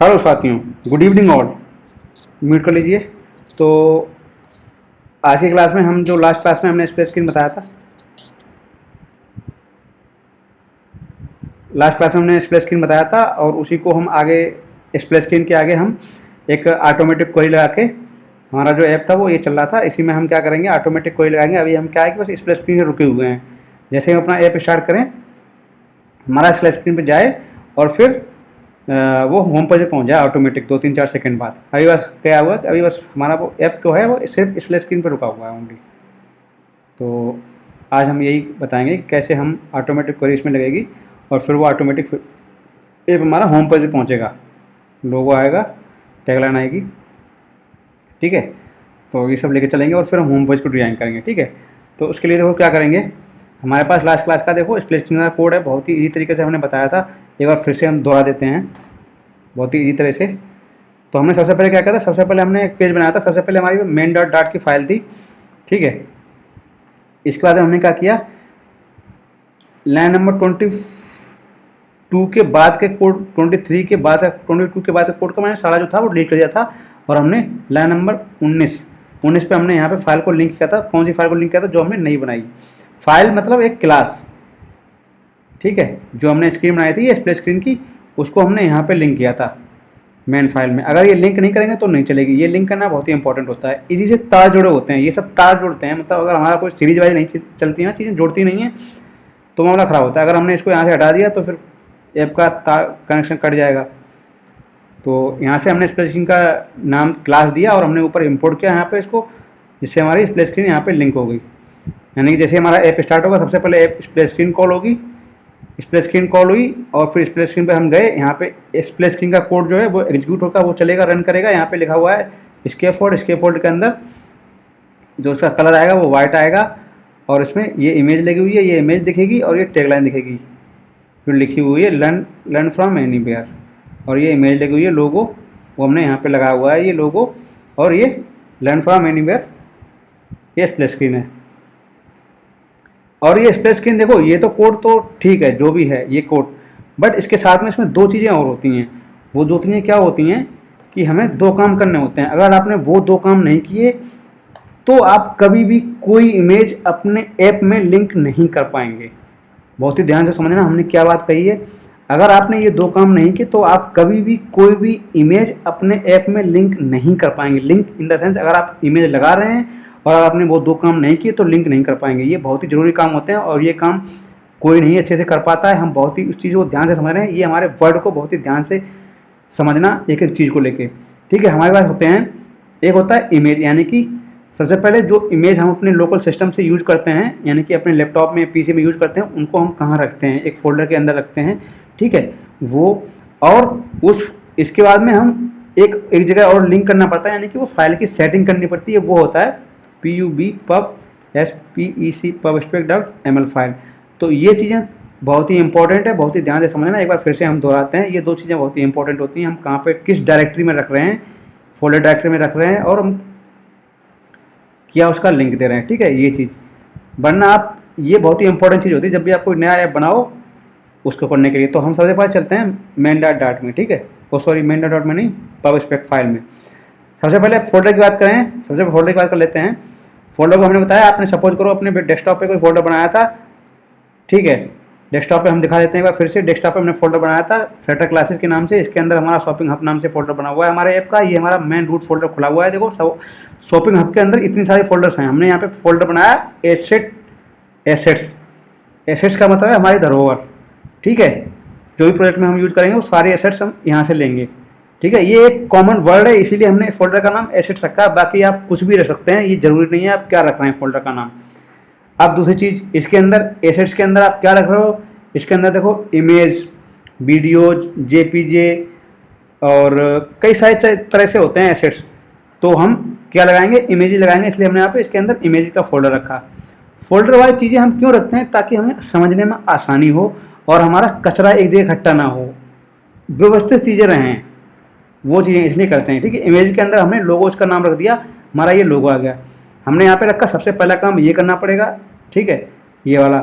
Hello साथियों, good evening all. Mute कर लीजिए। तो आज की क्लास में हम जो लास्ट क्लास में हमने स्प्लिट स्क्रीन बताया था, लास्ट क्लास में हमने स्प्लिट स्क्रीन बताया था और उसी को हम आगे स्प्लिट स्क्रीन के आगे हम एक ऑटोमेटिक क्वेरी लगा के, हमारा जो ऐप था वो ये चल रहा था, इसी में हम क्या करेंगे, ऑटोमेटिक क्वेरी लगाएंगे। अभी हम क्या है कि बस स्प्लिट स्क्रीन से रुके हुए हैं। जैसे हम अपना ऐप स्टार्ट करें, हमारा स्प्लिट स्क्रीन पर जाए और फिर वो होम पेज पर पहुंच जाए ऑटोमेटिक 2-3-4 सेकंड बाद। अभी बस क्या हुआ कि अभी बस हमारा वो ऐप जो है वो सिर्फ स्प्लिट स्क्रीन पर रुका हुआ है ओनली। तो आज हम यही बताएंगे कि कैसे हम ऑटोमेटिक क्वेरी इसमें लगेगी और फिर वो ऑटोमेटिक ऐप हमारा होम पेज पे पहुंचेगा, लोगो आएगा, टैगलाइन आएगी, ठीक है। तो ये सब लेके चलेंगे और फिर हम होम पेज को डिज़ाइन करेंगे, ठीक है। तो उसके लिए देखो क्या करेंगे, हमारे पास लास्ट क्लास का देखो स्प्लिट स्क्रीन का कोड है, बहुत ही ईजी तरीके से हमने बताया था। एक बार फिर से हम दोहरा देते हैं बहुत ही ईजी तरह से। तो हमने सबसे पहले क्या किया था, सबसे पहले हमने एक पेज बनाया था। सबसे पहले हमारी मेन डॉट डॉट की फाइल थी, ठीक है। इसके बाद हमने क्या किया, लाइन नंबर 22 के बाद के कोड, 23 के बाद, 22 के बाद के कोड का मैंने सारा जो था वो डिलीट कर दिया था और हमने लाइन नंबर 19 पे हमने यहाँ पे फाइल को लिंक किया था। कौन सी फाइल को लिंक किया था, जो हमने नहीं बनाई फाइल, मतलब एक क्लास, ठीक है। जो हमने स्क्रीन बनाई थी ये स्प्लिट स्क्रीन की, उसको हमने यहाँ पे लिंक किया था मेन फाइल में। अगर ये लिंक नहीं करेंगे तो नहीं चलेगी। ये लिंक करना बहुत ही इंपॉर्टेंट होता है। इसी से तार जुड़े होते हैं, ये सब तार जुड़ते हैं। मतलब अगर हमारा कोई सीरीज वाइज नहीं चलती है, चीज़ें जुड़ती नहीं है, तो मामला ख़राब होता है। अगर हमने इसको यहाँ से हटा दिया तो फिर ऐप का तार कनेक्शन कट जाएगा। तो यहाँ से हमने स्प्लिट स्क्रीन का नाम क्लास दिया और हमने ऊपर इम्पोर्ट किया यहाँ पे इसको, जिससे हमारी स्प्लिट स्क्रीन यहाँ पे लिंक हो गई। यानी कि जैसे हमारा ऐप स्टार्ट होगा, सबसे पहले ऐप स्प्लिट स्क्रीन कॉल होगी, स्प्लिट स्क्रीन कॉल हुई और फिर स्प्लिट स्क्रीन पे हम गए। यहाँ पे स्प्लिट स्क्रीन का कोड जो है वो एग्जीक्यूट होगा, वो चलेगा, रन करेगा। यहाँ पे लिखा हुआ है स्केपफोल्ड के अंदर जो उसका कलर आएगा वो वाइट आएगा और इसमें ये इमेज लगी हुई है, ये इमेज दिखेगी और ये टैगलाइन दिखेगी जो लिखी हुई है लर्न फ्रॉम एनीवेयर, और ये इमेज लगी हुई है लोगो, वो हमने यहाँ पे लगा हुआ है ये लोगो, और ये लर्न फ्रॉम एनीवेयर, ये स्प्लिट स्क्रीन है। और ये स्प्लिट स्क्रीन देखो, ये तो कोड तो ठीक है जो भी है ये कोड, बट इसके साथ में इसमें दो चीज़ें और होती हैं। वो दो चीज़ें क्या होती हैं कि हमें दो काम करने होते हैं। अगर आपने वो दो काम नहीं किए तो आप कभी भी कोई इमेज अपने ऐप में लिंक नहीं कर पाएंगे। बहुत ही ध्यान से समझना हमने क्या बात कही है। अगर आपने ये दो काम नहीं किए तो आप कभी भी कोई भी इमेज अपने ऐप में लिंक नहीं कर पाएंगे। लिंक इन द सेंस, अगर आप इमेज लगा रहे हैं और अगर आपने वो दो काम नहीं किए तो लिंक नहीं कर पाएंगे। ये बहुत ही ज़रूरी काम होते हैं और ये काम कोई नहीं अच्छे से कर पाता है। हम बहुत ही उस चीज़ को ध्यान से समझ रहे हैं। ये हमारे वर्ड को बहुत ही ध्यान से समझना, एक एक चीज़ को लेके, ठीक है। हमारे पास होते हैं, एक होता है इमेज, यानी कि सबसे पहले जो इमेज हम अपने लोकल सिस्टम से यूज़ करते हैं, यानी कि अपने लैपटॉप में, पीसी में यूज़ करते हैं, उनको हम कहाँ रखते हैं, एक फोल्डर के अंदर रखते हैं, ठीक है वो। और उस इसके बाद में हम एक जगह और लिंक करना पड़ता है, यानी कि वो फाइल की सेटिंग करनी पड़ती है। वो होता है pub/spec.ml फाइल। तो ये चीज़ें बहुत ही इंपॉर्टेंट है, बहुत ही ध्यान से समझना। एक बार फिर से हम दोहराते हैं, ये दो चीज़ें बहुत ही इंपॉर्टेंट होती हैं। हम कहाँ पे किस डायरेक्टरी में रख रहे हैं, फोल्डर डायरेक्टरी में रख रहे हैं, और हम क्या उसका लिंक दे रहे हैं, ठीक है। ये चीज़, वरना आप, ये बहुत ही इंपॉर्टेंट चीज़ होती है जब भी आप कोई नया ऐप बनाओ उसको करने के लिए। तो हम सबसे पहले चलते हैं मेन डॉट डॉट में, ठीक है। ओ सॉरी, मेन डॉट डॉट में नहीं, पब स्पेक फाइल में। सबसे पहले फोल्डर की बात करें, सबसे पहले फोल्डर की बात कर लेते हैं। फोल्डर को हमने बताया, आपने सपोज करो अपने डेस्कटॉप पे कोई फोल्डर बनाया था, ठीक है। डेस्कटॉप पे हम दिखा देते हैं एक बार फिर से। डेस्कटॉप पे हमने फोल्डर बनाया था फ्लटर क्लासेस के नाम से। इसके अंदर हमारा शॉपिंग हब नाम से फोल्डर बना हुआ है हमारे ऐप का। ये हमारा मेन रूट फोल्डर खुला हुआ है। देखो सब शॉपिंग हब के अंदर इतनी सारी फोल्डर्स हैं। हमने यहाँ पे फोल्डर बनाया एसेट्स का मतलब है हमारी धरोहर, ठीक है। जो भी प्रोजेक्ट में हम यूज करेंगे वो सारे एसेट्स हम यहाँ से लेंगे, ठीक है। ये एक कॉमन वर्ड है, इसीलिए हमने फोल्डर का नाम एसेट्स रखा है। बाकी आप कुछ भी रख सकते हैं, ये जरूरी नहीं है आप क्या रख रहे हैं फोल्डर का नाम। अब दूसरी चीज़, इसके अंदर एसेट्स के अंदर आप क्या रख रहे हो, इसके अंदर देखो इमेज, वीडियोज, जेपीजे और कई सारे तरह से होते हैं एसेट्स। तो हम क्या लगाएंगे, इमेज लगाएंगे, इसलिए हमने यहाँ पे इसके अंदर इमेज का फोल्डर रखा। फोल्डर वाली चीज़ें हम क्यों रखते हैं, ताकि हमें समझने में आसानी हो और हमारा कचरा एक जगह इकट्ठा ना हो, व्यवस्थित चीज़ें रहें, वो चीज़ें इसलिए करते हैं, ठीक है। इमेज के अंदर हमने लोगो का नाम रख दिया, हमारा ये लोगो आ गया। हमने यहाँ पे रखा, सबसे पहला काम ये करना पड़ेगा, ठीक है, ये वाला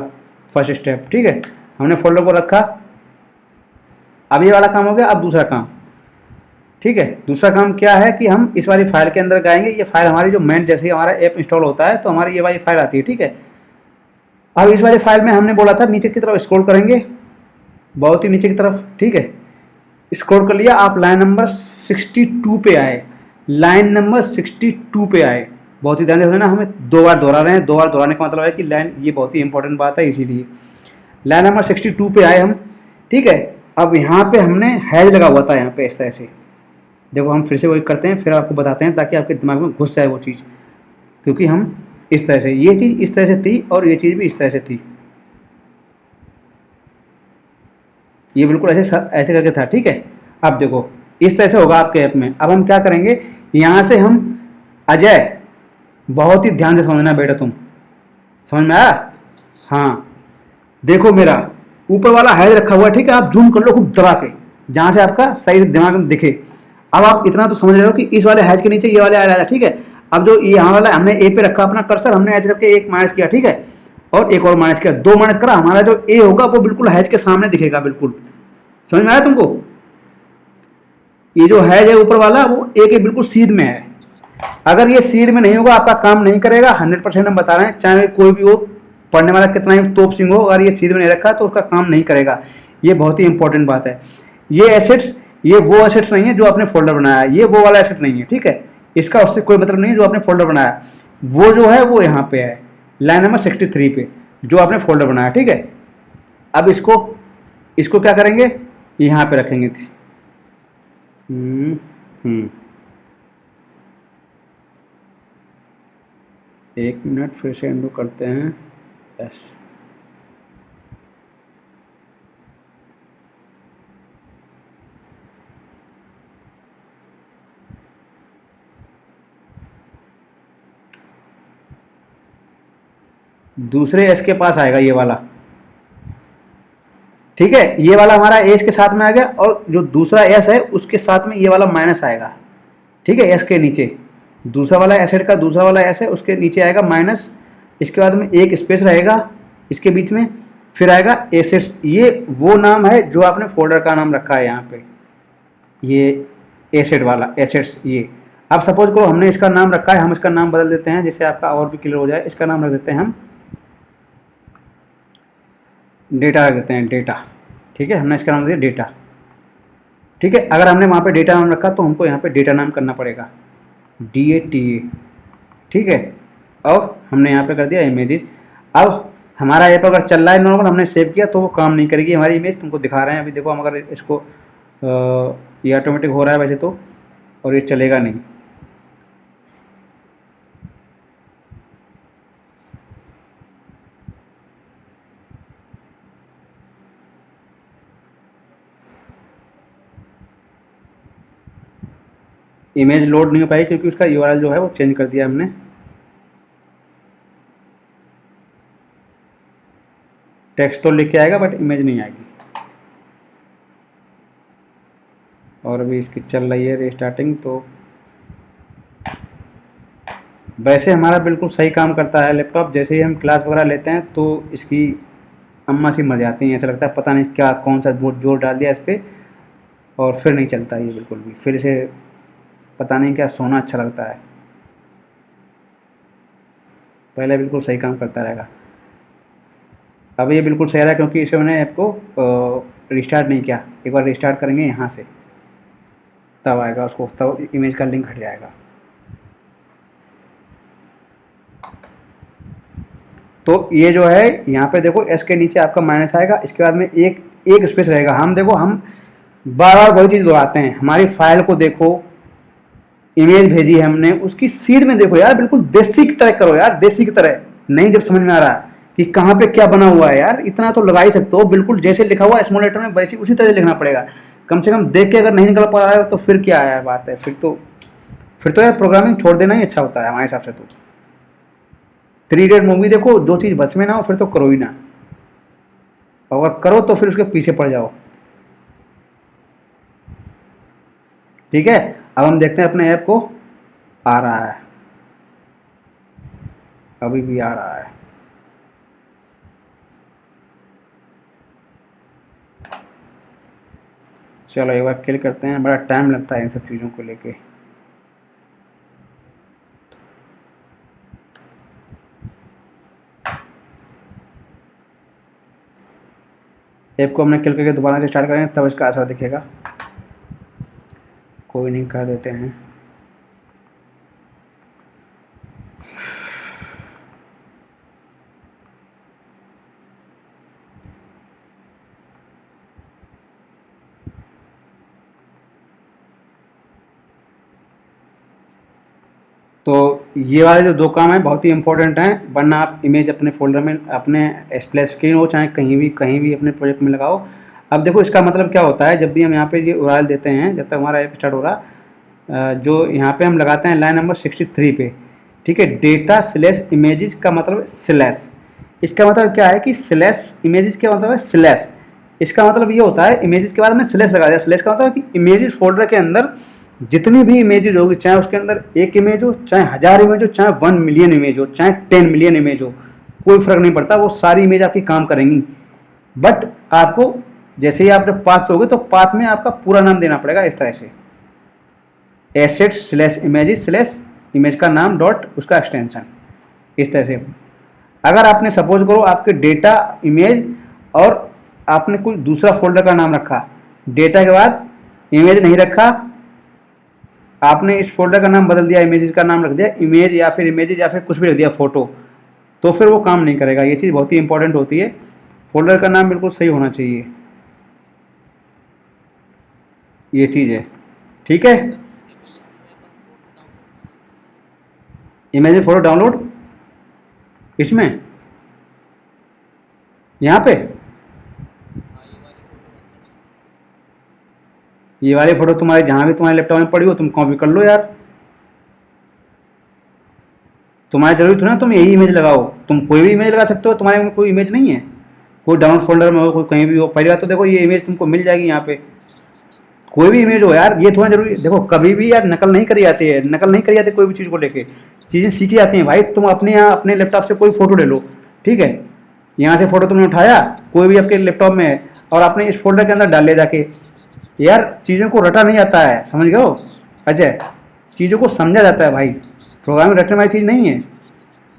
फर्स्ट स्टेप, ठीक है। हमने फोल्डर को रखा, अब ये वाला काम हो गया। अब दूसरा काम, ठीक है। दूसरा काम क्या है कि हम इस वाली फाइल के अंदर जाएंगे। ये फाइल हमारी जो मेन, जैसे हमारा ऐप इंस्टॉल होता है तो हमारी ये वाली फाइल आती है, ठीक है। अब इस वाली फाइल में हमने बोला था नीचे की तरफ स्क्रॉल करेंगे, बहुत ही नीचे की तरफ, ठीक है। स्क्रॉल कर लिया, आप लाइन नंबर 62 पे आए, लाइन नंबर 62 पे आए। बहुत ही ध्यान से ना, हमें 2 बार दोहरा रहे हैं। 2 बार दोहराने का मतलब है कि लाइन, ये बहुत ही इंपॉर्टेंट बात है, इसीलिए लाइन नंबर 62 पे आए हम, ठीक है। अब यहाँ पे हमने हैज लगा हुआ था, यहाँ पे इस तरह से देखो, हम फिर से वही करते हैं, फिर आपको बताते हैं ताकि आपके दिमाग में घुस जाए वो चीज़, क्योंकि हम इस तरह से, ये चीज़ इस तरह से थी और ये चीज़ भी इस तरह से थी, ये बिल्कुल ऐसे ऐसे करके था, ठीक है। अब देखो इस तरह से होगा आपके ऐप में। अब हम क्या करेंगे, यहाँ से हम अजय, बहुत ही ध्यान से समझना बेटा, तुम समझ में आया? हाँ, देखो मेरा ऊपर वाला हैज रखा हुआ है, ठीक है। आप जूम कर लो खूब दबा के, जहाँ से आपका सही दिमाग में दिखे। अब आप इतना तो समझ रहे हो कि इस वाले हैज के नीचे ये वाले आया, ठीक है। अब जो ये यहाँ वाला हमने ए पे रखा अपना कर्सर, हमने ऐसे करके एक माइनस किया, ठीक है, और एक और माइनस किया, 2 माइनस करा। हमारा जो ए होगा वो बिल्कुल हैज के सामने दिखेगा, बिल्कुल समझ में आया तुमको? ये जो हैज है ऊपर वाला, वो ए के बिल्कुल सीध में है। अगर ये सीध में नहीं होगा, आपका काम नहीं करेगा, 100% हम बता रहे हैं, चाहे कोई भी हो, पढ़ने वाला कितना ही तोप सिंह हो, अगर ये सीध में नहीं रखा तो उसका काम नहीं करेगा। ये बहुत ही इंपॉर्टेंट बात है। ये एसेट्स, ये वो एसेट्स नहीं है जो आपने फोल्डर बनाया, ये वो वाला एसेट नहीं है, ठीक है। इसका उससे कोई मतलब नहीं है जो आपने फोल्डर बनाया, वो जो है वो यहाँ पे है, लाइन नंबर 63 पे, जो आपने फोल्डर बनाया, ठीक है। अब इसको इसको क्या करेंगे, यहाँ पे रखेंगे। हम्म 1 मिनट, फिर से एंडू करते हैं। यस, दूसरे एस के पास आएगा ये वाला, ठीक है। ये वाला हमारा एस के साथ में आ गया, और जो दूसरा एस है उसके साथ में ये वाला माइनस आएगा, ठीक है। एस के नीचे दूसरा वाला एसेट का दूसरा वाला एस है, उसके नीचे आएगा माइनस, इसके बाद में एक स्पेस रहेगा इसके बीच में, फिर आएगा एसेट्स। ये वो नाम है जो आपने फोल्डर का नाम रखा है यहाँ पे, ये एसेट वाला, एसेट्स ये। अब सपोज करो हमने इसका नाम रखा है, हम इसका नाम बदल देते हैं जिससे आपका और भी क्लियर हो जाए। इसका नाम रख देते हैं हम डेटा, रख देते हैं डेटा, ठीक है। हमने इसका नाम दिया डेटा, ठीक है। अगर हमने वहाँ पे डेटा नाम रखा तो हमको यहाँ पे डेटा नाम करना पड़ेगा, DATA, ठीक है। और हमने यहाँ पे कर दिया इमेजेस। अब हमारा ऐप अगर चल रहा है नॉर्मल, हमने सेव किया तो वो काम नहीं करेगी हमारी इमेज, तुमको दिखा रहे हैं अभी। देखो हम अगर इसको ये ऑटोमेटिक हो रहा है वैसे तो, और ये चलेगा नहीं। इमेज लोड नहीं हो पाई क्योंकि उसका URL जो है वो चेंज कर दिया हमने। टेक्स्ट तो लिख के आएगा बट इमेज नहीं आएगी। और अभी इसकी चल रही है रीस्टार्टिंग, तो वैसे हमारा बिल्कुल सही काम करता है लैपटॉप। जैसे ही हम क्लास वगैरह लेते हैं तो इसकी अम्मा सी मर जाती हैं, ऐसा लगता है पता नहीं क्या कौन सा जोर डाल दिया इस पर, और फिर नहीं चलता ये बिल्कुल भी, फिर इसे पता नहीं क्या सोना अच्छा लगता है। पहले बिल्कुल सही काम करता रहेगा। अब ये बिल्कुल सही रहा क्योंकि इसे मैंने ऐप को रिस्टार्ट नहीं किया। एक बार रिस्टार्ट करेंगे यहाँ से, तब आएगा उसको, तब इमेज का लिंक हट जाएगा। तो ये जो है यहाँ पे देखो, एस के नीचे आपका माइनस आएगा, इसके बाद में एक स्पेस रहेगा। हम देखो, हम बार बार वही चीज़ दोहराते हैं। हमारी फाइल को देखो, इमेज भेजी है हमने, उसकी सीध में देखो यार, बिल्कुल देसी की तरह करो यार, देसी की तरह। नहीं जब समझ में आ रहा कि कहाँ पे क्या बना हुआ है यार, इतना तो लगा ही सकते हो। बिल्कुल जैसे लिखा हुआ है स्मॉल लेटर में, वैसे उसी तरह लिखना पड़ेगा। कम से कम देख के अगर नहीं निकल पा रहा है तो फिर क्या यार बात है, फिर तो यार प्रोग्रामिंग छोड़ देना ही अच्छा होता है हमारे हिसाब से। तो 3 इडियट मूवी देखो, जो चीज़ बस में ना हो फिर तो करो ही ना, अगर करो तो फिर उसके पीछे पड़ जाओ, ठीक है। अब हम देखते हैं अपने ऐप को, आ रहा है, अभी भी आ रहा है। चलो एक बार क्लिक करते हैं, बड़ा टाइम लगता है इन सब चीज़ों को लेके। ऐप को हमने क्लिक करके दोबारा से स्टार्ट करेंगे तब इसका असर दिखेगा। कोई नहीं, कर देते हैं। तो ये वाले जो दो काम हैं बहुत ही इंपॉर्टेंट हैं, वरना आप इमेज अपने फोल्डर में, अपने स्प्लैश स्क्रीन हो चाहे कहीं भी अपने प्रोजेक्ट में लगाओ। अब देखो इसका मतलब क्या होता है, जब भी हम यहाँ पे ये URL देते हैं, जब तक हमारा ऐप स्टार्ट हो रहा, जो यहाँ पे हम लगाते हैं लाइन नंबर 63 पे, ठीक है, डेटा स्लैश इमेजेस का मतलब स्लैश। इसका मतलब क्या है कि स्लैश इमेजेस का मतलब है स्लैश। इसका मतलब ये होता है इमेजेस के बाद में स्लैश लगा दिया। स्लैश का मतलब है कि इमेजेस फोल्डर के अंदर जितनी भी इमेजेज होगी, चाहे उसके अंदर एक इमेज हो, चाहे 1000 इमेज हो, चाहे 1 मिलियन इमेज हो, चाहे 10 मिलियन इमेज हो, कोई फर्क नहीं पड़ता, वो सारी इमेज आपकी काम करेंगी। बट आपको जैसे ही आप जब पाथ लोगे तो पाथ में आपका पूरा नाम देना पड़ेगा इस तरह से, asset slash images slash image का नाम डॉट उसका एक्सटेंशन, इस तरह से। अगर आपने सपोज करो आपके डेटा इमेज और आपने कोई दूसरा फोल्डर का नाम रखा, डेटा के बाद इमेज नहीं रखा, आपने इस फोल्डर का नाम बदल दिया, इमेजेस का नाम रख दिया इमेज या फिर इमेजेस या फिर कुछ भी रख दिया फोटो, तो फिर वो काम नहीं करेगा। ये चीज़ बहुत ही इंपॉर्टेंट होती है, फोल्डर का नाम बिल्कुल सही होना चाहिए, ये चीज़ है, ठीक है। इमेज फोटो डाउनलोड इसमें, यहाँ पे ये वाली फोटो तुम्हारे जहाँ भी तुम्हारे लैपटॉप में पड़ी हो तुम कॉपी कर लो यार। तुम्हारी जरूरी थोड़ा ना तुम यही इमेज लगाओ, तुम कोई भी इमेज लगा सकते हो, तुम्हारे में कोई इमेज नहीं है, कोई डाउनलोड फोल्डर में हो, कोई कहीं भी हो। पहली बात तो देखो ये इमेज तुमको मिल जाएगी यहाँ पे, कोई भी इमेज हो यार, ये थोड़ा जरूरी। देखो कभी भी यार नकल नहीं करी जाती है, नकल नहीं करी जाती कोई भी चीज़ को लेके, चीज़ें सीखी जाती हैं भाई। तुम अपने यहाँ अपने लैपटॉप से कोई फोटो ले लो, ठीक है, यहाँ से फोटो तुमने उठाया कोई भी आपके लैपटॉप में है और आपने इस फोल्डर के अंदर डाल लिया जाके, यार चीज़ों को रटा नहीं जाता है, समझ गए हो अजय, चीज़ों को समझा जाता है भाई, प्रोग्रामिंग रटने वाली चीज़ नहीं है।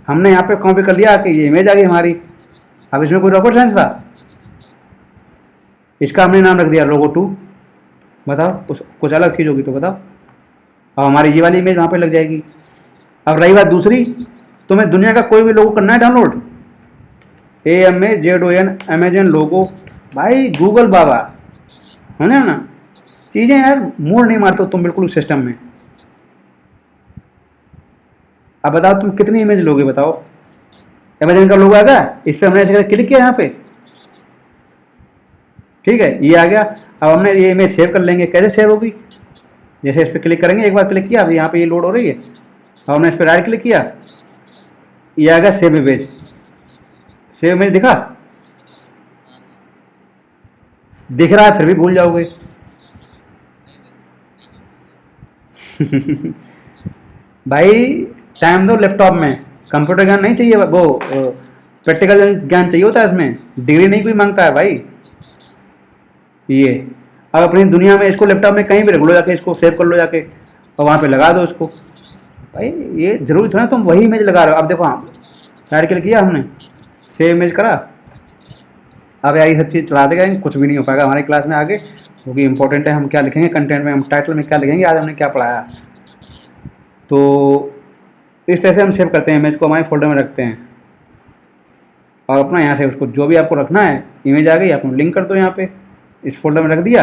हमने यहाँ पे कॉपी कर लिया कि ये इमेज आ गई हमारी, अब इसमें कोई रॉकेट साइंस था, इसका हमने नाम रख दिया लोगो 2, बताओ कुछ अलग चीज़ होगी तो बताओ, अब हमारी ये वाली इमेज वहाँ पे लग जाएगी। अब रही बात दूसरी, तुम्हें दुनिया का कोई भी लोगो करना है डाउनलोड, AMAZON अमेजन लोगो, भाई गूगल बाबा है ना, चीज़ें यार मोड़ नहीं मारते हो तुम बिल्कुल सिस्टम में। अब बताओ तुम कितनी इमेज लोगे, बताओ। अमेजन का लोगो आ गया, इस पर हमने ऐसे क्लिक किया यहाँ पे, ठीक है, ये आ गया। अब हमने ये इमेज सेव कर लेंगे, कैसे सेव होगी, जैसे इस पर क्लिक करेंगे, एक बार क्लिक किया, अब यहाँ पे ये लोड हो रही है, अब हमने इस पर राइट क्लिक किया, ये आ गया सेव इमेज, सेव इमेज दिखा, दिख रहा है फिर भी भूल जाओगे। भाई टाइम दो लैपटॉप में, कंप्यूटर ज्ञान नहीं चाहिए, वो प्रैक्टिकल ज्ञान चाहिए होता है, इसमें डिग्री नहीं कोई मांगता है भाई। ये अब अपनी दुनिया में इसको लैपटॉप में कहीं भी रख लो जाके, इसको सेव कर लो जाके और वहाँ पे लगा दो इसको। भाई ये जरूरी थोड़ा तुम वही इमेज लगा रहे हो। अब देखो हाँ, राइट क्लिक किया हमने, सेव इमेज करा, अब यार ये सब चीज़ चलाते गए कुछ भी नहीं हो पाएगा हमारी क्लास में आगे, क्योंकि इंपॉर्टेंट है हम क्या लिखेंगे कंटेंट में, हम टाइटल में क्या लिखेंगे, आज हमने क्या पढ़ाया। तो इस तरह से हम सेव करते हैं इमेज को, हमारे फोल्डर में रखते हैं और अपना यहाँ से उसको जो भी आपको रखना है, इमेज आ गई आप लिंक कर दो यहाँ पे, इस फोल्डर में रख दिया।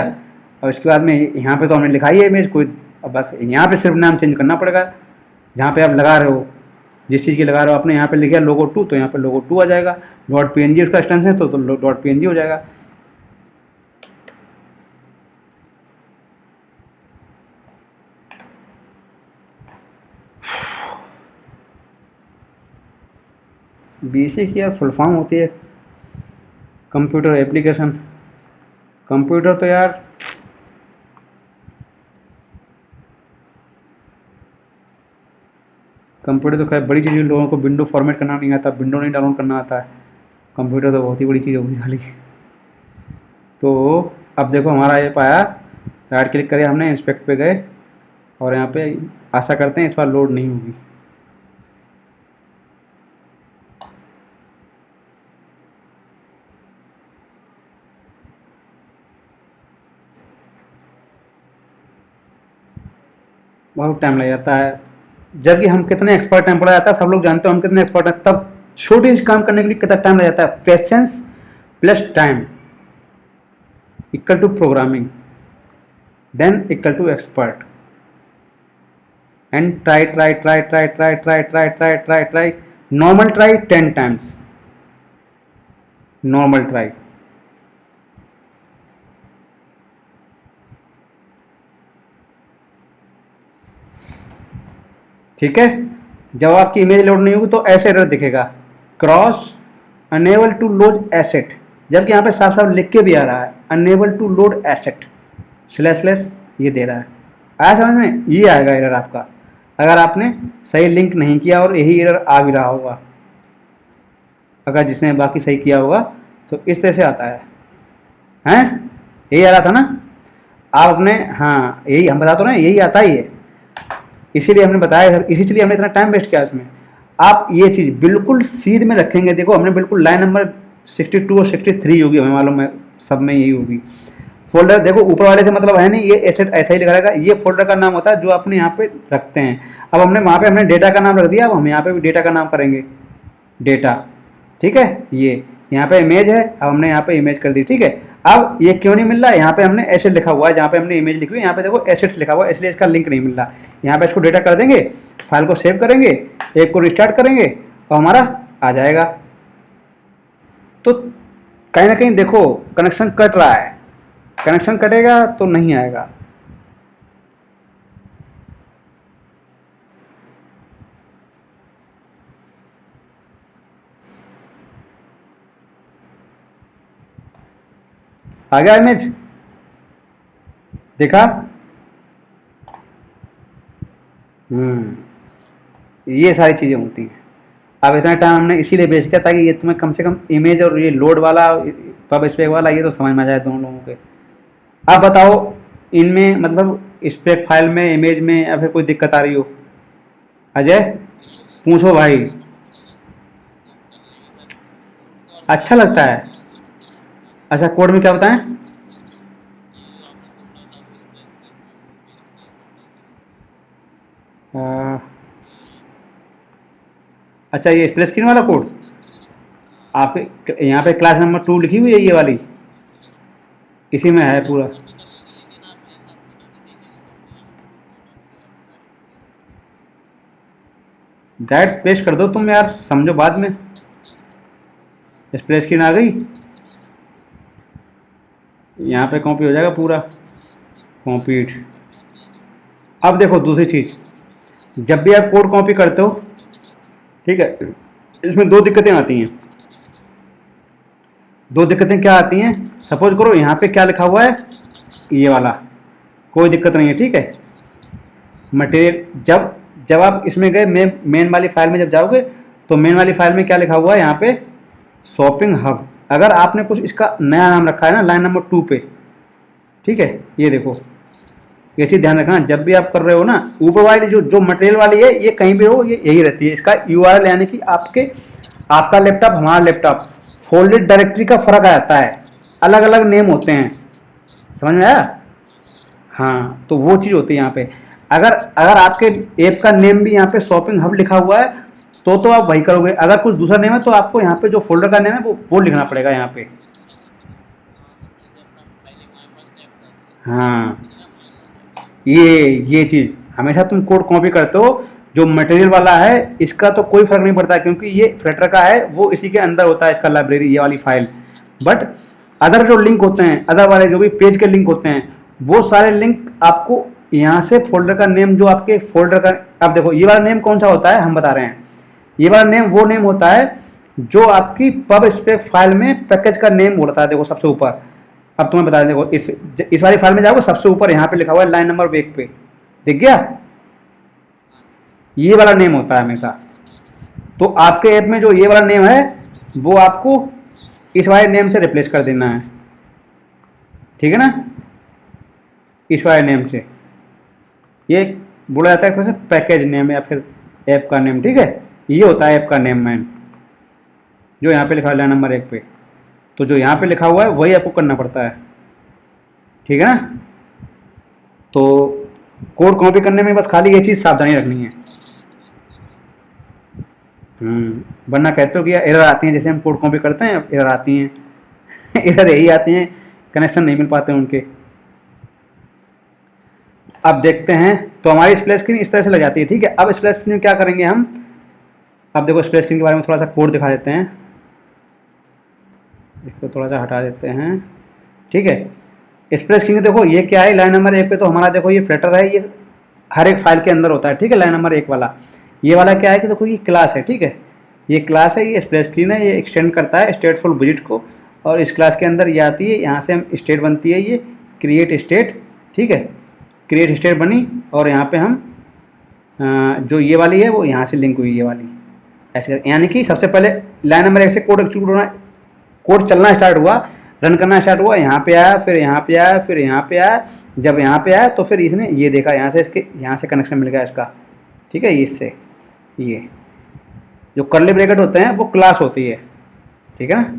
और इसके बाद में यहाँ पे तो हमने लिखा ही है इमेज कोई, अब बस यहाँ पे सिर्फ नाम चेंज करना पड़ेगा, जहाँ पे आप लगा रहे हो, जिस चीज़ की लगा रहे हो, आपने यहाँ पे लिखा लोगो 2 तो यहाँ पे लोगो 2 आ जाएगा, .png उसका एक्सटेंशन है तो .png हो जाएगा। BC की यार फुल फॉर्म होती है कंप्यूटर एप्लीकेशन। कंप्यूटर तो यार कंप्यूटर तो खैर बड़ी चीज़ है, लोगों को विंडो फॉर्मेट करना नहीं आता, विंडो नहीं डाउनलोड करना आता है, कंप्यूटर तो बहुत ही बड़ी चीज़ होगी खाली। तो अब देखो हमारा ऐप आया राइट क्लिक करें हमने, इंस्पेक्ट पे गए और यहाँ पे आशा करते हैं इस बार लोड नहीं होगी। बहुत टाइम लग जाता है, जबकि हम कितने एक्सपर्ट हैं, बोला जाता है सब लोग जानते हो हम कितने एक्सपर्ट हैं, तब छोटे से काम करने के लिए कितना टाइम लग जाता है। Patience plus time equal to programming then equal to expert. And try try try try try try try try try try normal try 10 times, normal try. ठीक है, जब आपकी इमेज लोड नहीं होगी तो ऐसे एरर दिखेगा, cross unable to load asset, जबकि यहाँ पे साफ साफ लिख के भी आ रहा है unable to load asset slash slash ये दे रहा है। आया समझ में? ये आएगा एरर आपका अगर आपने सही लिंक नहीं किया और यही एरर आ भी रहा होगा। अगर जिसने बाकी सही किया होगा तो इस तरह से आता है, हैं यही आ रहा था ना आप अपने, हाँ यही हम बता तो ना, यही आता ही है, इसीलिए हमने बताया, इसीलिए हमने इतना टाइम वेस्ट किया इसमें। आप ये चीज़ बिल्कुल सीध में रखेंगे, देखो हमने बिल्कुल लाइन नंबर 62 और 63 होगी, हमें मालूम है सब में यही होगी। फोल्डर देखो ऊपर वाले से मतलब है नहीं, ये एसेट ऐसा ही लिखा रहेगा, ये फोल्डर का नाम होता है जो आपने यहाँ पे रखते हैं। अब हमने वहाँ पे हमने डेटा का नाम रख दिया, अब हम यहाँ पे भी डेटा का नाम करेंगे डेटा। ठीक है, ये यहाँ पे इमेज है, अब हमने यहाँ पे इमेज कर दी। ठीक है, अब ये क्यों नहीं मिल रहा है, यहाँ पे हमने एसेट लिखा हुआ है, जहाँ पे हमने इमेज लिखी हुई है यहाँ पे देखो एसेट्स लिखा हुआ है, इसलिए इसका लिंक नहीं मिल रहा। यहाँ पे इसको डेटा कर देंगे, फाइल को सेव करेंगे, ऐप को रिस्टार्ट करेंगे और हमारा आ जाएगा। तो कहीं ना कहीं देखो कनेक्शन कट रहा है, कनेक्शन कटेगा तो नहीं आएगा। आ गया इमेज, देखा? ये सारी चीज़ें होती हैं। अब इतना टाइम हमने इसीलिए वेस्ट किया ताकि ये तुम्हें कम से कम इमेज और ये लोड वाला पब स्पेक वाला ये तो समझ में आ जाए दोनों लोगों के। अब बताओ इनमें मतलब स्पेक फाइल में, इमेज में या फिर कोई दिक्कत आ रही हो? अजय पूछो भाई। अच्छा लगता है? अच्छा कोड में क्या बताएं? अच्छा ये स्प्लिट स्क्रीन वाला कोड आप यहाँ पे क्लास नंबर 2 लिखी हुई है, ये वाली इसी में है पूरा। डायरेक्ट पेस्ट कर दो तुम यार, समझो बाद में। स्प्लिट स्क्रीन आ गई, यहाँ पे कॉपी हो जाएगा पूरा, कॉपीड। अब देखो दूसरी चीज़, जब भी आप कोड कॉपी करते हो, ठीक है, इसमें दो दिक्कतें आती हैं। दो दिक्कतें क्या आती हैं? सपोज करो यहाँ पे क्या लिखा हुआ है, ये वाला कोई दिक्कत नहीं है, ठीक है। मटेरियल जब जब आप इसमें गए मेन वाली फाइल में जब जाओगे तो मेन वाली फाइल में क्या लिखा हुआ है यहाँ पे, शॉपिंग हब। अगर आपने कुछ इसका नया नाम रखा है ना लाइन नंबर 2 पे, ठीक है, ये देखो, ये चीज़ ध्यान रखना जब भी आप कर रहे हो ना, ऊपर वाली जो मटेरियल वाली है ये कहीं भी हो ये यही रहती है। इसका URL यानी कि आपका लैपटॉप हमारा लैपटॉप, फोल्डेड डायरेक्टरी का फर्क आ जाता है, अलग अलग नेम होते हैं, समझ में आया? हाँ तो वो चीज़ होती है यहाँ पे। अगर अगर आपके ऐप का नेम भी यहाँ पे शॉपिंग हब लिखा हुआ है तो आप वही करोगे। अगर कुछ दूसरा नेम है तो आपको यहाँ पे जो फोल्डर का नेम है वो लिखना पड़ेगा यहाँ पे। हाँ ये चीज़ हमेशा तुम कोड कॉपी करते हो, जो मटेरियल वाला है इसका तो कोई फर्क नहीं पड़ता क्योंकि ये फ्लटर का है, वो इसी के अंदर होता है इसका लाइब्रेरी, ये वाली फाइल। बट अदर जो लिंक होते हैं, अदर वाले जो भी पेज के लिंक होते हैं, वो सारे लिंक आपको यहाँ से फोल्डर का नेम जो आपके फोल्डर का, अब देखो ये वाला नेम कौन सा होता है हम बता रहे हैं। ये वाला नेम वो नेम होता है जो आपकी पब स्पेक फाइल में पैकेज का नेम होता है, देखो सबसे ऊपर। अब तुम्हें बता दें, देखो इस वाली फाइल में जाओगे सबसे ऊपर यहाँ पे लिखा हुआ है लाइन नंबर 1 पे, दिख गया? ये वाला नेम होता है हमेशा। तो आपके ऐप में जो ये वाला नेम है वो आपको इस वाले नेम से रिप्लेस कर देना है, ठीक है ना? इस वाले नेम से, ये बोला जाता है एक पैकेज नेम या फिर ऐप का नेम, ठीक है। ये होता है ऐप का नेम मैन, जो यहाँ पे लिखा है लाइन नंबर 1 पे। तो जो यहाँ पे लिखा हुआ है वही आपको करना पड़ता है, ठीक है ना। तो कोड कॉपी करने में बस खाली ये चीज़ सावधानी रखनी है। वरना कहते हो कि यार एरर आती हैं, जैसे हम कोड कॉपी करते हैं एरर आती हैं एरर यही आती हैं, कनेक्शन नहीं मिल पाते उनके। अब देखते हैं, तो हमारी स्प्लिट स्क्रीन इस तरह से लग जाती है, ठीक है। अब स्प्लिट स्क्रीन में क्या करेंगे हम, अब देखो स्प्लिट स्क्रीन के बारे में थोड़ा सा कोड दिखा देते हैं, इसको थोड़ा सा हटा देते हैं, ठीक है। स्प्लिट स्क्रीन देखो ये क्या है, लाइन नंबर 1 पे तो हमारा देखो ये फ्लटर है, ये हर एक फाइल के अंदर होता है, ठीक है। लाइन नंबर 1 वाला, ये वाला क्या है कि देखो ये क्लास है, ठीक है। ये क्लास है, ये स्प्लिट स्क्रीन है, ये एक्सटेंड करता है स्टेटफुल विजिट को, और इस क्लास के अंदर ये आती है, यहाँ से हम स्टेट बनती है, ये क्रिएट स्टेट, ठीक है। क्रिएट स्टेट बनी, और यहाँ पे हम जो ये वाली है वो यहाँ से लिंक हुई, ये वाली ऐसे, यानी कि सबसे पहले लाइन नंबर 1 से कोड एग्जीक्यूट होना, कोड चलना स्टार्ट हुआ, रन करना स्टार्ट हुआ, यहाँ पे आया, फिर यहाँ पे आया, फिर यहाँ पे आया। जब यहाँ पे आया तो फिर इसने ये देखा, यहाँ से इसके यहाँ से कनेक्शन मिल गया इसका, ठीक है। इससे ये जो कर्ली ब्रैकेट होते हैं वो क्लास होती है, ठीक है ना,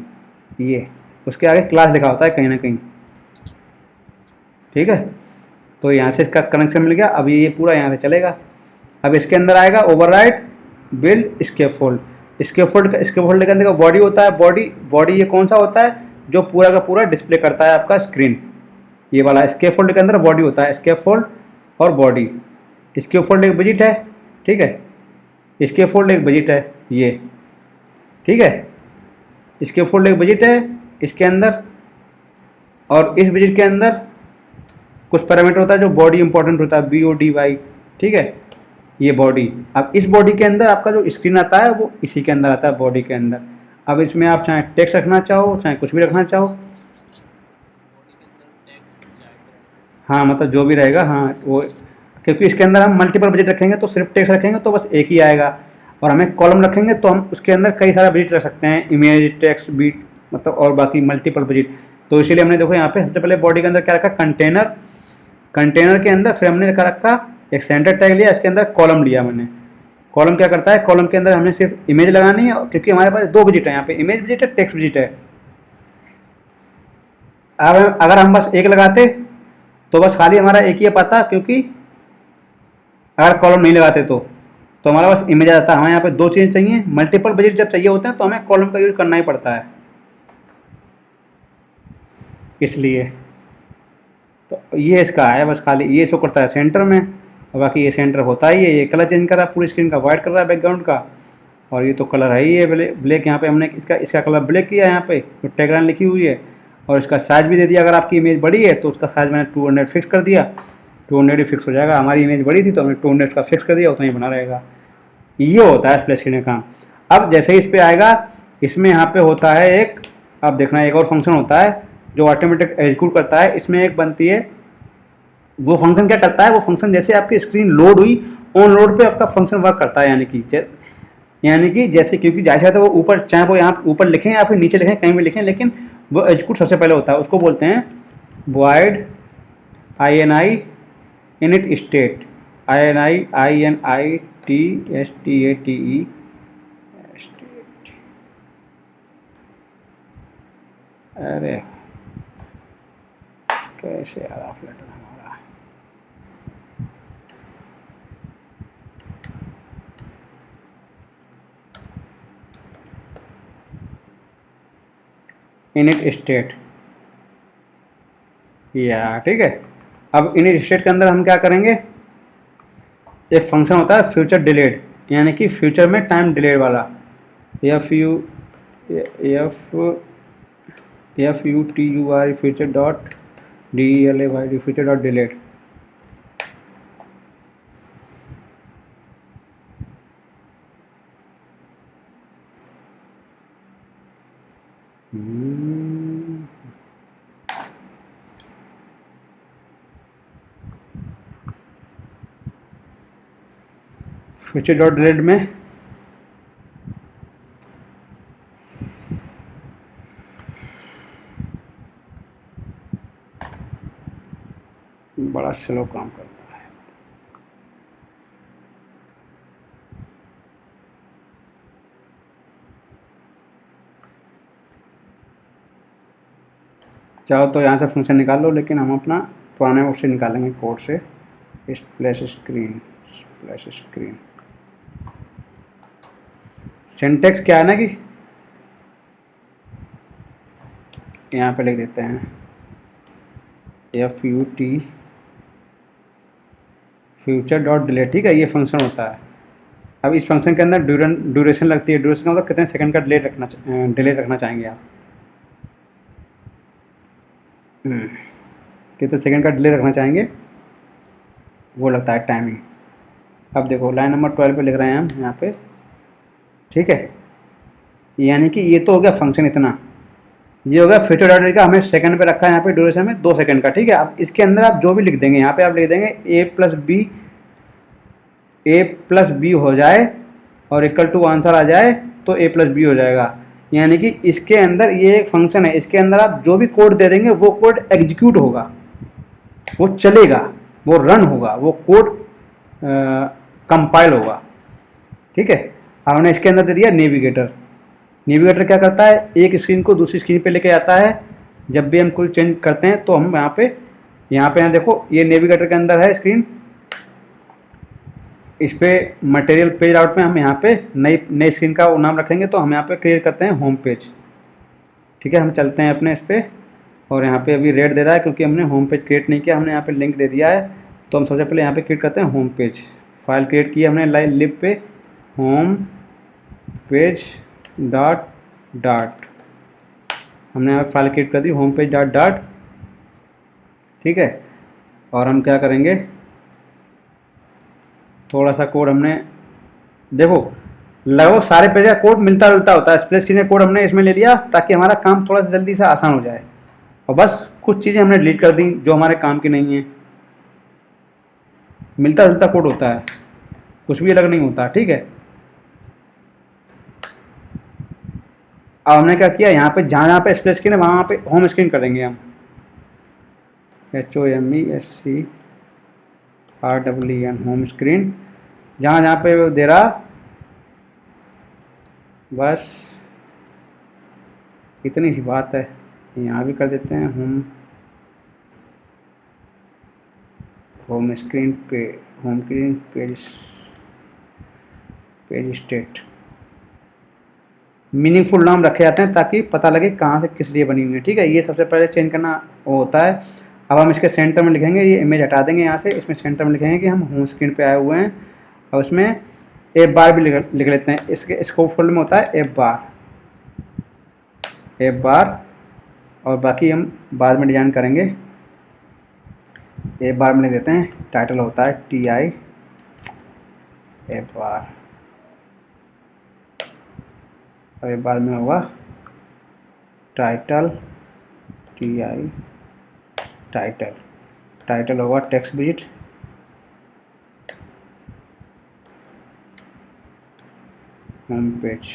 ये उसके आगे क्लास लिखा होता है कहीं ना कहीं, ठीक है। तो यहाँ से इसका कनेक्शन मिल गया, अब ये पूरा यहाँ से चलेगा। अब इसके अंदर आएगा ओवरराइड बिल्ड स्कैफोल्ड। स्कैफोल्ड के अंदर का बॉडी होता है, बॉडी ये कौन सा होता है, जो पूरा का पूरा डिस्प्ले करता है आपका स्क्रीन, ये वाला स्कैफोल्ड के अंदर बॉडी होता है, स्कैफोल्ड और बॉडी। स्कैफोल्ड एक बजट है, ठीक है। स्कैफोल्ड एक बजट है ये, ठीक है। स्कैफोल्ड एक बजट है इसके अंदर, और इस बजट के अंदर कुछ पैरामीटर होता है जो बॉडी इंपॉर्टेंट होता है, BODY, ठीक है। ये बॉडी, अब इस बॉडी के अंदर आपका जो स्क्रीन आता है वो इसी के अंदर आता है, बॉडी के अंदर। अब इसमें आप चाहे टेक्स्ट रखना चाहो, चाहे कुछ भी रखना चाहो, हाँ मतलब जो भी रहेगा, हाँ वो, क्योंकि इसके अंदर हम मल्टीपल बजट रखेंगे तो सिर्फ टेक्स्ट रखेंगे तो बस एक ही आएगा, और हमें कॉलम रखेंगे तो हम उसके अंदर कई सारा बजट रख सकते हैं, इमेज, टेक्स्ट, बीट, मतलब और बाकी मल्टीपल बजट। तो इसीलिए हमने देखो यहाँ पे सबसे पहले बॉडी के अंदर क्या रखा, कंटेनर। कंटेनर के अंदर फिर हमने रखा एक सेंटर टैग लिया, इसके अंदर कॉलम लिया मैंने। कॉलम क्या करता है, कॉलम के अंदर हमने सिर्फ इमेज लगानी है, क्योंकि हमारे पास दो बजट है यहाँ पे, इमेज बजट है, टेक्स्ट बजट है। अब अगर हम बस एक लगाते तो बस खाली हमारा एक ही पता, क्योंकि अगर कॉलम नहीं लगाते तो हमारा बस इमेज आ जाता है। हमें यहाँ पे दो चीज़ें चाहिए, मल्टीपल बजट जब चाहिए होते हैं तो हमें कॉलम का यूज करना ही पड़ता है, इसलिए। तो ये इसका है, बस खाली ये शो करता है सेंटर में, और बाकी ये सेंटर होता ही है। ये कलर चेंज कर रहा है पूरी स्क्रीन का, वाइट कर रहा है बैकग्राउंड का, और ये तो कलर है ही है ब्लैक। यहाँ पे हमने इसका कलर ब्लैक किया है, यहाँ पे जो टैगलाइन लिखी हुई है, और इसका साइज भी दे दिया। अगर आपकी इमेज बड़ी है तो उसका साइज मैंने 200 फिक्स कर दिया, 200 ही फिक्स हो जाएगा। हमारी इमेज बड़ी थी तो हमने 200 का फिक्स कर दिया, उतना ही बना रहेगा। ये होता है स्प्लिट स्क्रीन का काम। अब जैसे ही इस पर आएगा, इसमें यहाँ पे होता है एक, अब देखना एक और फंक्शन होता है जो ऑटोमेटिक एग्जीक्यूट करता है। इसमें एक बनती है, वो फंक्शन क्या करता है, वो फंक्शन जैसे आपकी स्क्रीन लोड हुई, ऑन लोड पे आपका फंक्शन वर्क करता है, यानी कि जैसे, क्योंकि जैसे तो वो ऊपर, चाहे वो यहाँ ऊपर लिखें या फिर नीचे लिखें, कहीं भी लिखें, लेकिन वो एग्जीक्यूट सबसे पहले होता है। उसको बोलते हैं void ini init state, INITSTATE state। अरे कैसे यार ऑफ लेटर हमारा, इनिट स्टेट, या ठीक है। अब इनिट स्टेट के अंदर हम क्या करेंगे, एक फंक्शन होता है फ्यूचर डिलेड, यानी कि फ्यूचर में टाइम डिलेड वाला, FUTUR future dot DELAYD future dot delayed. Future dot delayed में बड़ा स्लो काम करता है। चाहो तो यहाँ से फंक्शन निकाल लो, लेकिन हम अपना पुराने कोड से निकालेंगे, कोड से स्प्लैश स्क्रीन। सिंटेक्स क्या है ना कि यहाँ पे लिख देते हैं FUT फ्यूचर डॉट डिले, ठीक है, ये फंक्शन होता है। अब इस फंक्शन के अंदर ड्यूरेशन लगती है। ड्यूरेशन का मतलब कितने सेकंड का डिले रखना चाहेंगे आप, कितने सेकंड का डिले रखना चाहेंगे, वो लगता है टाइमिंग। अब देखो लाइन नंबर 12 पे लिख रहे हैं हम यहाँ पे, ठीक है, यानी कि ये तो हो गया फंक्शन इतना, ये हो गया फ्यूचर डॉट डिले का, हमें सेकंड पे रखा है यहाँ पे ड्यूरेशन में 2 सेकंड का, ठीक है। अब इसके अंदर आप जो भी लिख देंगे, यहाँ पे आप लिख देंगे a प्लस बी हो जाए और इक्वल टू आंसर आ जाए तो a प्लस बी हो जाएगा। यानी कि इसके अंदर ये एक फंक्शन है, इसके अंदर आप जो भी कोड दे देंगे वो कोड एग्जीक्यूट होगा, वो चलेगा, वो रन होगा, वो कोड कंपाइल होगा, ठीक है। अब हमने इसके अंदर दे दिया नेविगेटर। नेविगेटर क्या करता है, एक स्क्रीन को दूसरी स्क्रीन पे लेके आता है। जब भी हम कोई चेंज करते हैं तो हम यहाँ पे देखो ये नेविगेटर के अंदर है स्क्रीन, इस पे मटेरियल पेज आउट में हम यहाँ पे नई स्क्रीन का वो नाम रखेंगे, तो हम यहाँ पे क्रिएट करते हैं होम पेज, ठीक है। हम चलते हैं अपने इस पे, और यहाँ पे अभी रेड दे रहा है क्योंकि हमने होम पेज क्रिएट नहीं किया, हमने यहाँ पे लिंक दे दिया है। तो हम सबसे पहले यहाँ पे क्रिएट करते हैं होम पेज। फाइल क्रिएट की हमने लिब पे होम पेज डॉट हमने यहाँ पे फाइल क्रिएट कर दी होम पेज डॉट, ठीक है। और हम क्या करेंगे, थोड़ा सा कोड हमने देखो लगभग सारे पेज का कोड मिलता जुलता होता है। स्प्लैश स्क्रीन का कोड हमने इसमें ले लिया ताकि हमारा काम थोड़ा सा जल्दी से आसान हो जाए, और बस कुछ चीज़ें हमने डिलीट कर दी जो हमारे काम की नहीं है। मिलता जुलता कोड होता है, कुछ भी अलग नहीं होता, ठीक है। अब हमने क्या किया, यहाँ पे जहाँ पे स्प्लैश स्क्रीन है वहाँ पे होम स्क्रीन करेंगे हम, HOMESCREEN होम स्क्रीन। जहाँ पे वो दे रहा, बस इतनी सी बात है। यहाँ भी कर देते हैं home screen page state. Meaningful नाम रखे जाते हैं ताकि पता लगे कहाँ से किस लिए बनी हुई है, ठीक है। ये सबसे पहले चेंज करना वो होता है। अब हम इसके सेंटर में लिखेंगे, ये इमेज हटा देंगे यहाँ से, इसमें सेंटर में लिखेंगे कि हम होम स्क्रीन पे आए हुए हैं, और उसमें एफ बार भी लिख लेते हैं। इसके स्कोप फोल्डर में होता है एफ बार, और बाकी हम बाद में डिजाइन करेंगे। एफ बार में लिख देते हैं, टाइटल होता है TI एफ बार, और एफ बार में होगा टाइटल TI टाइटल होगा text visit, home page,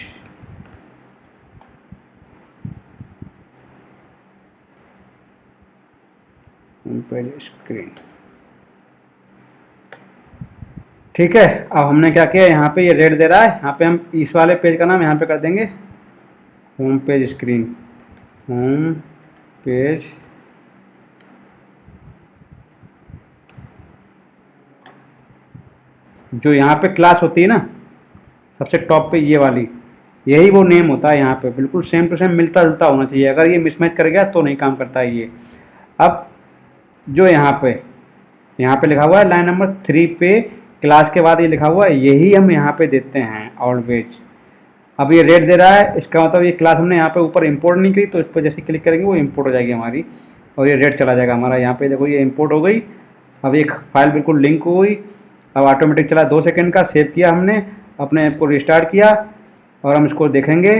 screen, ठीक है। अब हमने क्या किया, यहाँ पे ये रेड दे रहा है, यहाँ पे हम इस वाले पेज का नाम यहाँ पे कर देंगे home page screen, home page जो यहाँ पे क्लास होती है ना सबसे टॉप पे, ये वाली, यही वो नेम होता है। यहाँ पे बिल्कुल सेम टू सेम मिलता जुलता होना चाहिए, अगर ये मिसमैच कर गया तो नहीं काम करता है ये। अब जो यहाँ पे लिखा हुआ है लाइन नंबर 3 पे क्लास के बाद ये लिखा हुआ है, यही हम यहाँ पे देते हैं ऑलवेज। अब ये रेड दे रहा है, इसका मतलब ये क्लास हमने यहाँ पे ऊपर इंपोर्ट नहीं की, तो इस पर जैसे क्लिक करेंगे वो इंपोर्ट हो जाएगी हमारी, और ये रेड चला जाएगा हमारा। यहाँ पे देखो ये इंपोर्ट हो गई। अब एक फाइल बिल्कुल लिंक हो गई। अब ऑटोमेटिक चला 2 सेकंड का, सेव किया हमने, अपने ऐप को रिस्टार्ट किया, और हम इसको देखेंगे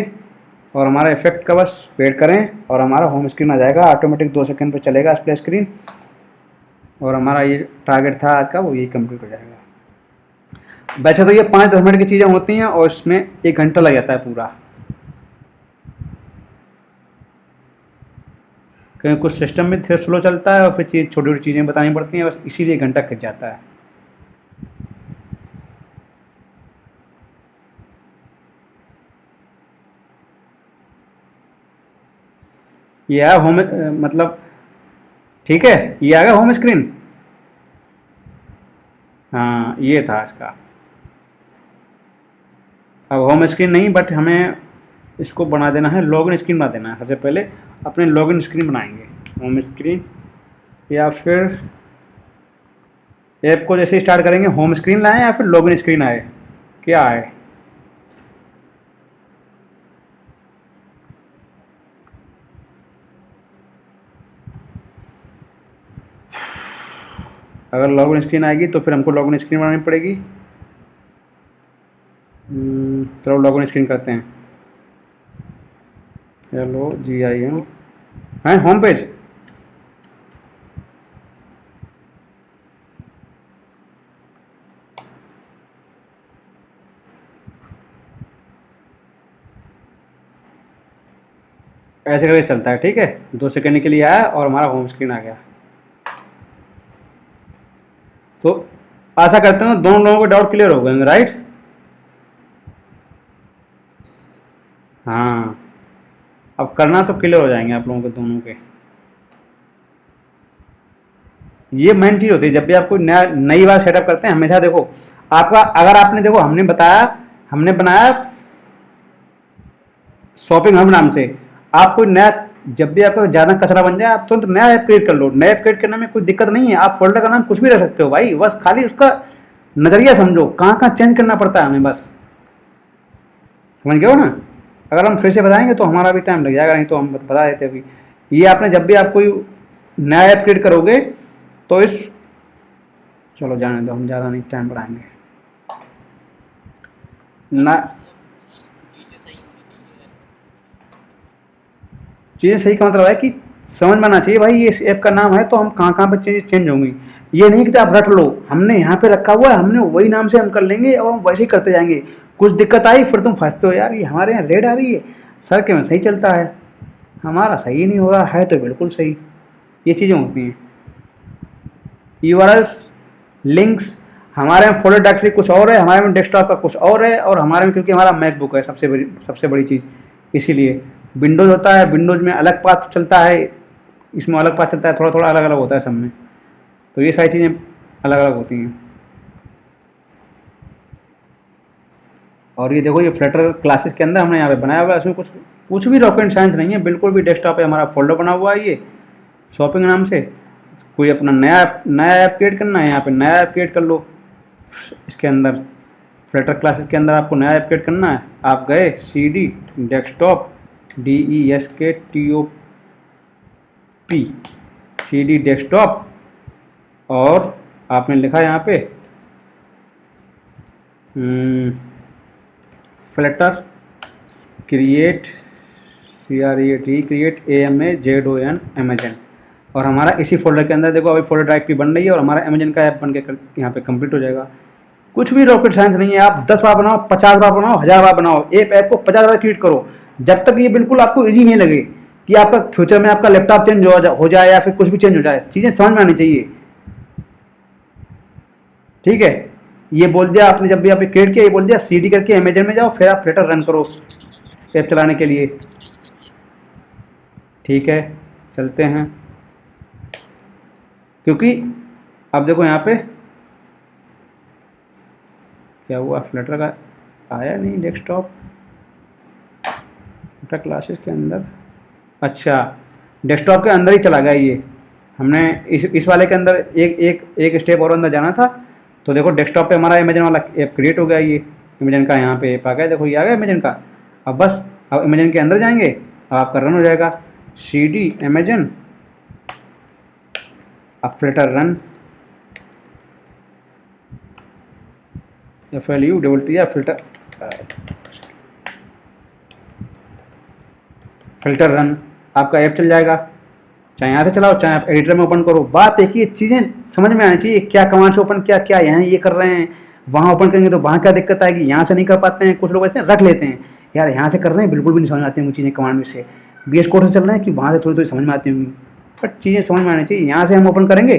और हमारा इफेक्ट का बस वेट करें और हमारा होम स्क्रीन आ जाएगा। ऑटोमेटिक 2 सेकंड पे चलेगा स्प्लैश स्क्रीन, और हमारा ये टारगेट था आज का, वो ये कंप्लीट हो जाएगा। वैसे तो ये 5-10 मिनट की चीज़ें होती हैं और इसमें 1 घंटा लग जाता है पूरा। क्योंकि कुछ सिस्टम में थोड़ा स्लो चलता है और फिर चीज़ छोटी छोटी चीज़ें बतानी पड़ती हैं, बस इसीलिए घंटा खिंच जाता है। ये है होम, मतलब ठीक है, ये आ गया होम स्क्रीन। हाँ ये था इसका। अब होम स्क्रीन नहीं, बट हमें इसको बना देना है, लॉगिन स्क्रीन बना देना है। सबसे पहले अपने लॉगिन स्क्रीन बनाएंगे, होम स्क्रीन, या फिर ऐप को जैसे स्टार्ट करेंगे होम स्क्रीन लाएं या फिर लॉगिन स्क्रीन आए, क्या आए? अगर लॉगिन स्क्रीन आएगी तो फिर हमको लॉगिन स्क्रीन बनानी पड़ेगी। चलो लॉगिन स्क्रीन करते हैं। चलो GIM है होम पेज। ऐसे करके चलता है, ठीक है। 2 सेकंड के लिए आया और हमारा होम स्क्रीन आ गया। तो आशा करते हैं दोनों लोगों को डाउट क्लियर हो गए, राइट? हाँ, अब करना तो क्लियर हो जाएंगे आप लोगों के दोनों के। ये मेन चीज़ होती है जब भी आप कोई नया नई बार सेटअप करते हैं, हमेशा देखो आपका, अगर आपने देखो हमने बताया, हमने बनाया शॉपिंग हब नाम से। आप कोई नया, जब भी आपका ज़्यादा कचरा बन जाए आप तुरंत नया ऐप क्रिएट कर लो। नया ऐप क्रिएट करने में कोई दिक्कत नहीं है, आप फोल्डर का नाम कुछ भी रख सकते हो भाई, बस खाली उसका नज़रिया समझो, कहाँ कहाँ चेंज करना पड़ता है हमें, बस समझ गए हो ना। अगर हम फिर से बताएंगे तो हमारा भी टाइम लग जाएगा, नहीं तो हम बता देते अभी। ये आपने जब भी आप कोई नया ऐप क्रिएट करोगे तो इस, चलो जाने दो, हम ज़्यादा नहीं टाइम बढ़ाएंगे ना। चीज़ें सही का मतलब है कि समझ में आना चाहिए भाई, ये इस ऐप का नाम है तो हम कहाँ कहाँ पर चीज़ें चेंज होंगी। ये नहीं कि आप रट लो, हमने यहाँ पे रखा हुआ है, हमने वही नाम से हम कर लेंगे और हम वैसे ही करते जाएंगे। कुछ दिक्कत आई फिर तुम फंसते हो, यार ये हमारे यहाँ रेड आ रही है, सर के में सही चलता है, हमारा सही नहीं हो रहा है तो बिल्कुल सही। ये चीज़ें होती हैं। यूआरएल्स, लिंक्स, हमारे में फोल्डर डायरेक्टरी कुछ और है, हमारे में डेस्कटॉप का कुछ और है, और हमारे में क्योंकि हमारा मैकबुक है सबसे बड़ी चीज़, इसीलिए विंडोज़ होता है, विंडोज़ में अलग पाथ चलता है, इसमें अलग पाथ चलता है, थोड़ा थोड़ा अलग अलग होता है सब में। तो ये सारी चीज़ें अलग अलग होती हैं। और ये देखो, ये फ्लटर क्लासेस के अंदर हमने यहाँ पे बनाया हुआ है, इसमें कुछ कुछ भी रॉकेट साइंस नहीं है, बिल्कुल भी। डेस्कटॉप पे हमारा फोल्डर बना हुआ है, ये शॉपिंग नाम से। कोई अपना नया ऐप क्रिएट करना है, यहाँ पे नया ऐप क्रिएट कर लो। इसके अंदर फ्लटर क्लासेस के अंदर आपको नया ऐप क्रिएट करना है, आप गए CD desktop, DESKTOP, CD desktop, और आपने लिखा यहाँ पे Flutter create, create AMAZON Amazon, और हमारा इसी फोल्डर के अंदर देखो अभी फोल्डर डायरेक्टरी बन रही है और हमारा अमेजन का ऐप बन के यहाँ पे कंप्लीट हो जाएगा। कुछ भी रॉकेट साइंस नहीं है, आप 10 बार बनाओ, 50 बार बनाओ, 1000 बार बनाओ, एक ऐप को 50 बार क्रिएट करो, जब तक ये बिल्कुल आपको ईजी नहीं लगे कि आपका फ्यूचर में आपका लैपटॉप चेंज हो जाए या फिर कुछ भी चेंज हो जाए, चीज़ें समझ में आनी चाहिए, ठीक है। ये बोल दिया आपने, जब भी आपने क्रिएट किया ये बोल दिया CD करके अमेजन में जाओ, फिर आप फ्लटर रन करो ऐप चलाने के लिए, ठीक है। चलते हैं, क्योंकि अब देखो यहाँ पे क्या हुआ, फ्लटर का आया नहीं डेस्कटॉप, फ्लटर क्लासेस के अंदर, अच्छा डेस्कटॉप के अंदर ही चला गया ये। हमने इस वाले के अंदर एक स्टेप और अंदर जाना था। तो देखो डेस्कटॉप पे हमारा अमेजन वाला ऐप क्रिएट हो गया, ये अमेजन का यहाँ पे ऐप आ गया, देखो ये आ गया अमेजन का। अब बस अब अमेजन के अंदर जाएंगे, अब आपका रन हो जाएगा CD अमेजन, अब फ्लटर रन, FLUTT या फिल्टर रन, आपका ऐप चल जाएगा। चाहे यहाँ से चलाओ चाहे आप एडिटर में ओपन करो, बात एक ही, चीज़ें समझ में आनी चाहिए, क्या कमांड से ओपन, क्या क्या यहाँ ये कर रहे हैं, वहाँ ओपन करेंगे तो वहाँ क्या दिक्कत आएगी, यहाँ से नहीं कर पाते हैं। कुछ लोग ऐसे रख लेते हैं, यार यहाँ से कर रहे हैं बिल्कुल भी नहीं समझ आती होंगी चीज़ें कमांड में से, VS कोड से चल रहे हैं कि वहाँ से थोड़ी थोड़ी समझ में आती होंगी, बट चीज़ें समझ में आनी चाहिए। यहाँ से हम ओपन करेंगे,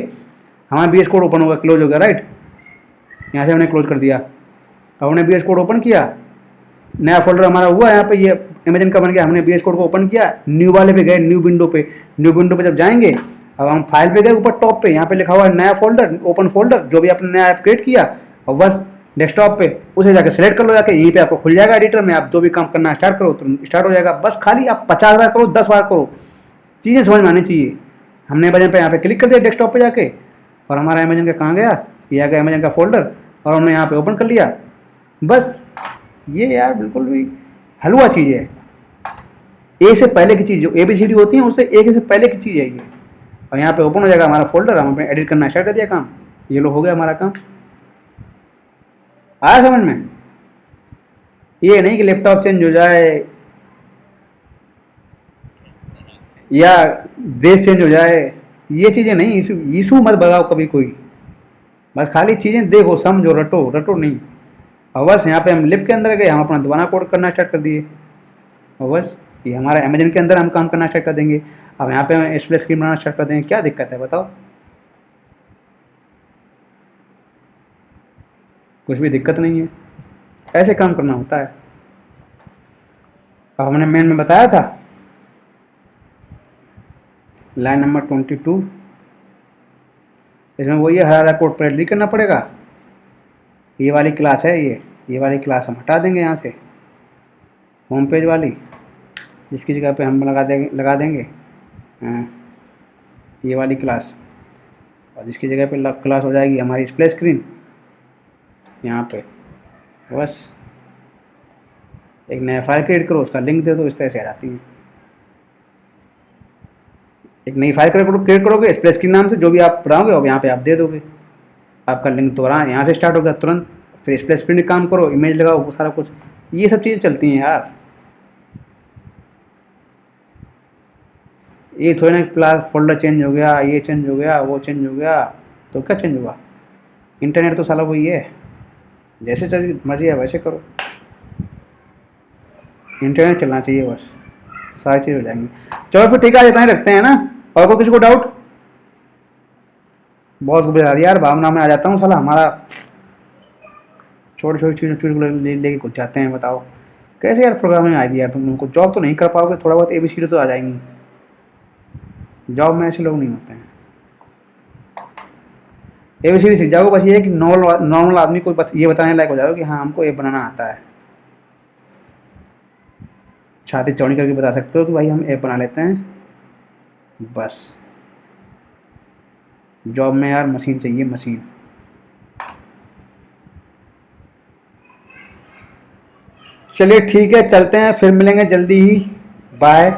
हमारा बी एस कोड ओपन होगा, क्लोज होगा, राइट। यहाँ से हमने क्लोज कर दिया, अब हमने बी एस कोड ओपन किया, नया फोल्डर हमारा हुआ, यहाँ पे ये अमेजन का बन गया। हमने बी एस कोड को ओपन किया, न्यू वाले पे गए, न्यू विंडो पे, न्यू विंडो पे जब जाएंगे, अब हम फाइल पे गए, ऊपर टॉप पे यहाँ पे लिखा हुआ है नया फोल्डर, ओपन फोल्डर, जो भी आपने नया ऐप क्रिएट किया, और बस डेस्कटॉप पे उसे जाकर सेलेक्ट कर लो, जाके यहीं पे आपको खुल जाएगा एडिटर में। आप जो भी काम करना स्टार्ट करो तो स्टार्ट हो जाएगा। बस खाली आप 50 बार करो, 10 बार करो, चीज़ें समझ में आनी चाहिए। हमने अमेजन पे यहाँ पे क्लिक कर दिया डेस्कटॉप पे जाके, और हमारा अमेजन का कहाँ गया, ये आ गया अमेजन का फोल्डर, और हमने यहाँ पे ओपन कर लिया। बस ये यार बिल्कुल भी हलवा चीज़ है। ए से पहले की चीज़ जो ABCD होती है, उससे एक से पहले की चीज़ है ये। और यहाँ पे ओपन हो जाएगा हमारा फोल्डर, हम अपने एडिट करना स्टार्ट कर दिया काम, ये लो हो गया हमारा काम। आया समझ में? ये नहीं कि लैपटॉप चेंज हो जाए या देश चेंज हो जाए, ये चीज़ें नहीं, इशू मत बताओ कभी कोई। बस खाली चीज़ें देखो, समझो, रटो रटो नहीं। और बस यहाँ पे हम लिफ्ट के अंदर गए, हम अपना दोबारा कोड करना स्टार्ट कर दिए, और बस ये हमारा अमेजन के अंदर हम काम करना स्टार्ट कर देंगे। अब यहाँ पे हम स्प्लिट स्क्रीन बनाना स्टार्ट कर देंगे, क्या दिक्कत है बताओ? कुछ भी दिक्कत नहीं है, ऐसे काम करना होता है। अब हमने मेन में बताया था लाइन नंबर 22, इसमें वही हरा कोड पर एडिट करना पड़ेगा। ये वाली क्लास है, ये वाली क्लास हम हटा देंगे यहाँ से, होम पेज वाली, जिसकी जगह पे हम लगा देंगे ये वाली क्लास, और जिसकी जगह पे क्लास हो जाएगी हमारी स्प्लिट स्क्रीन यहाँ पे। बस एक नया फाइल क्रिएट करो, उसका लिंक दे दो, इस तरह से आ जाती है। एक नई फाइल क्रिएट करोगे स्प्लिट स्क्रीन नाम से, जो भी आप बनाओगे अब यहाँ पे आप दे दोगे, आपका लिंक दोबारा यहाँ से स्टार्ट होगा तुरंत। फिर स्प्लिट स्क्रीन काम करो, इमेज लगाओ, वो सारा कुछ, ये सब चीज़ें चलती हैं यार। ये थोड़ी ना प्लास फोल्डर चेंज हो गया, ये चेंज हो गया, वो चेंज हो गया, तो क्या चेंज हुआ? इंटरनेट तो साला वही है, जैसे चल मर्जी है वैसे करो, इंटरनेट चलना चाहिए, बस सारी चीज़ हो जाएंगी। चलो फिर ठीक है, इतना ही रखते हैं ना। और कोई किसी को डाउट? बहुत को बता दिया यार, भावना में आ जाता हूँ साला, हमारा छोटी छोटी चीज़ों को लेके कुछ जाते हैं। बताओ कैसे यार प्रोग्रामिंग आएगी यार, तुम लोगों को जॉब तो नहीं कर पाओगे, थोड़ा बहुत ABCD तो आ जाएंगी, जॉब में ऐसे लोग नहीं होते हैं। ABCD सीख जाओगे, बस ये है कि नॉर्मल आदमी को बस ये बताने लायक हो जाओगे कि हाँ हमको ये बनाना आता है, छाती चौड़ी करके बता सकते हो कि भाई हम ऐप बना लेते हैं। बस जॉब में यार मशीन चाहिए, मशीन। चलिए ठीक है, चलते हैं, फिर मिलेंगे जल्दी ही, बाय।